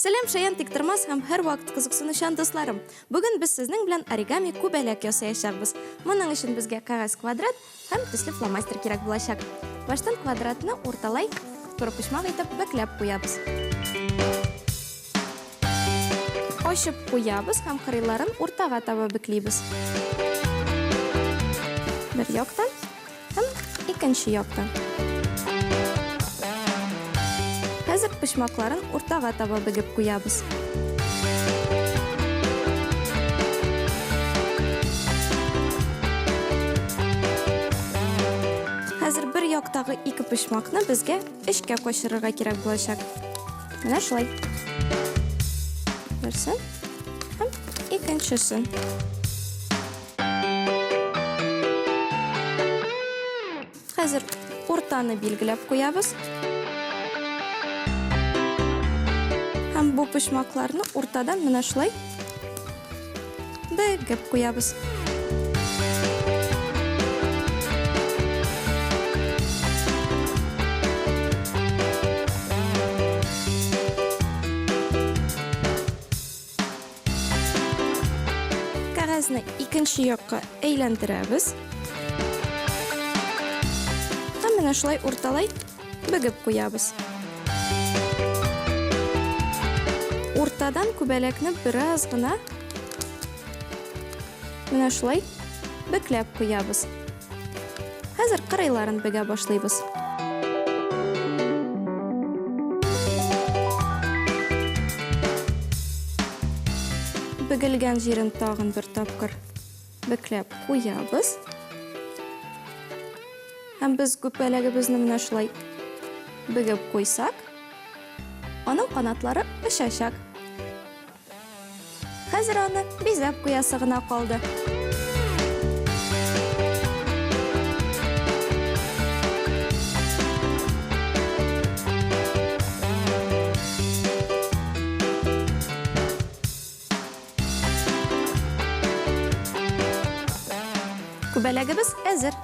Сәлем шаян тиктірмас һәм һәр вакыт кызыксынучан дусларым. Бүген без сезнең белән оригами күбәләк ясаячакбыз. Моның өчен безгә кагаз квадрат һәм төсле фломастер кирәк булачак. Баштан квадратны урталай, турпычмак итеп бәкләп куябыз. Ачып куябыз һәм кырыйларын уртага таба бәклибез. Бер яктан һәм икенче яктан. Хәзер пычмакларын уртага таба бөгеп куябыз. Хәзер бер яктагы ике пычмакны безгә эшкә качырырга кирәк булачак. Менә шулай. Берсен һәм икенчесен. Хәзер уртаны билгеләп куябыз. Һәм бу пычмакларны уртадан менә шулай бөгеп куябыз. Кагазны икенче якка әйләндерәбез. Һәм менә шулай урталай бөгеп куябыз. Уртадан күбәләкне бераз гына менә шулай бәкләп куябыз. Хәзер кырыйларын бөгә башлыйбыз. Бөгелгән җирен тагын бер тапкыр бәкләп куябыз. Һәм без күбәләгебезне менә шулай бөгеп куйсак, аның канатлары очачак. Хәзер аны бизәп куясы гына калды. Күбәләгебез әзер.